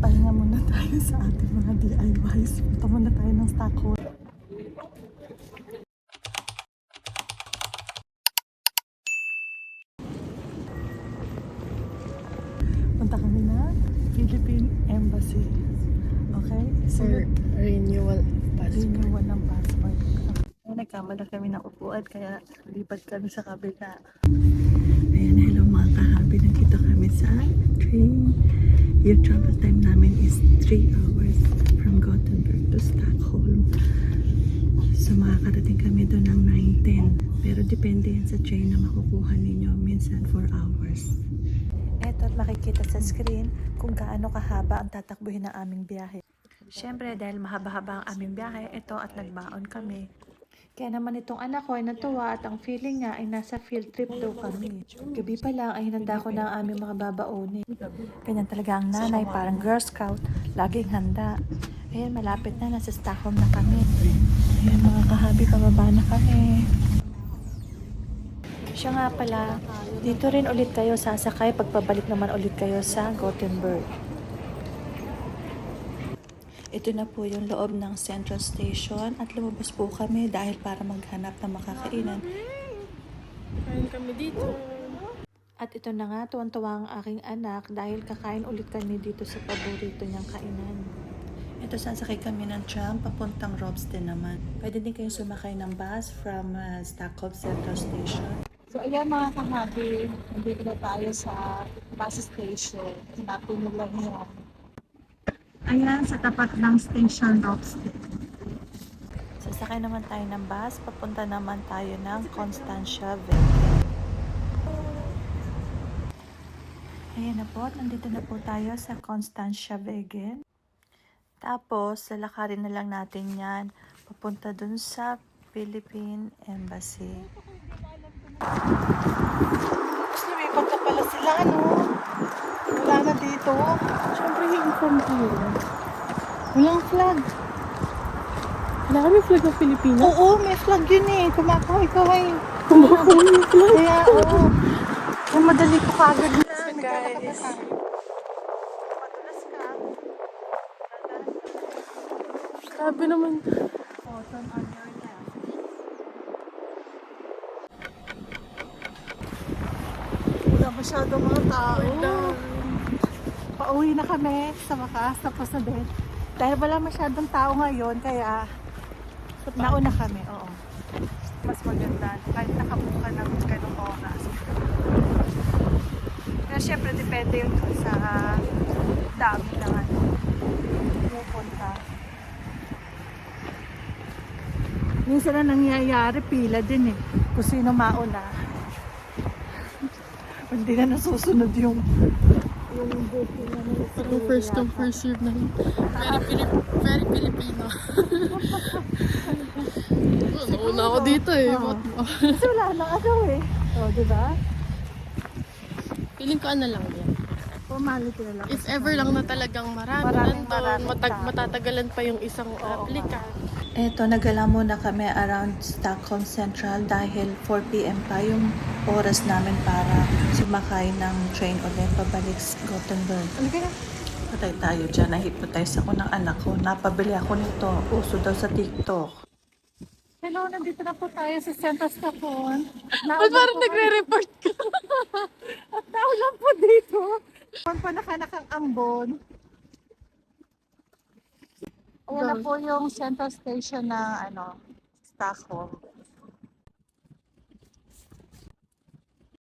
Pahinga muna tayo sa ating mga DIYs. Punta muna tayo ng Stockholm. Punta kami na Philippine Embassy. Okay? So, Renewal renewal ng passport. Nagkamala kami ng upuan kaya lipat kami sa kabila. Ayan, hello mga kahabi. Nandito kami sa train. Yung travel time namin is 3 hours from Gothenburg to Stockholm. So makakarating kami doon ng 9:10. Pero depende yan sa train na makukuha ninyo. Minsan 4 hours. Eto at makikita sa screen kung gaano kahaba ang tatakbuhin ng aming biyahe. Siyempre dahil mahaba-haba ang aming biyahe, ito at nagbaon kami. Kaya naman itong anak ko ay natuwa at ang feeling niya ay nasa field trip daw kami. Gabi pa lang ay hinanda ko na ang aming mga babaonin. Ganyan talaga ang nanay, parang Girl Scout, laging handa. Ayan, malapit na, nasa Stockholm na kami. Ayan mga kahabi, pababa na kami. Siya nga pala, dito rin ulit kayo sasakay pagpabalik naman ulit kayo sa Gothenburg. Ito na po yung loob ng Central Station at lumabas po kami dahil para maghanap ng makakainan. Kain kami dito. At ito na nga, tuwan-tuwa ang aking anak dahil kakain ulit kami dito sa paborito niyang kainan. Ito, sasakay kami ng tram papuntang Råbsten naman. Pwede din kayong sumakay ng bus from Stockholm Central Station. So ayan mga kahabi, nandito na tayo sa bus station. Hanapin nyo lang yan. Ayan, sa tapat ng station Råbsten. Sasakay naman tayo ng bus, papunta naman tayo ng Constantia Vägen. Ayan na po, nandito na po tayo sa Constantia Vägen. Tapos, lalakarin na lang natin yan, papunta dun sa Philippine Embassy. Tapos lumipat na pala sila, no? Wala na dito. Siyempre, i-inform tayo. Walang flag. Wala kami flag ng Pilipinas. Oo, may flag yun eh. Kumakaway-kaway. Kumakaway yung flag. Kaya, oo. Ang madali ko kagad na. So, guys. Madulas ka. Sabi naman. Turn on your left. Wala masyadong mga tao. Pauwi na kami sa wakas. Tapos na din. Dahil wala masyadong tao ngayon, kaya nauna kami. Oo. Mas maganda. Kahit nakabuka ng ganong oras. Pero syempre, depende yun sa dami na pupunta. Minsan na nangyayari, pila din eh. Kung sino mauna. Hindi na nasusunod yung booking na nila. Parang first come, first serve na. Very Filipino. Nauna ako dito eh. Kasi wala nang ano eh. O, diba? Feeling ko ano lang yan. Formality na lang. If ever lang na talagang marami Maraming nandun, tao. matatagalan pa yung isang applicant. Eto, nagala muna kami around Stockholm Central dahil 4 PM pa yung oras namin para sumakay ng train ulit pabalik sa Gothenburg. Patay tayo dyan. Nahipnotize ako ng anak ko. Napabili ako nito. Uso daw sa TikTok. Hello, nandito na po tayo sa Central Stockholm. Ba't parang nagre-report ka? At naulan po dito. Panakanak ang ambon. Ayan na po yung Central Station ng Stockholm.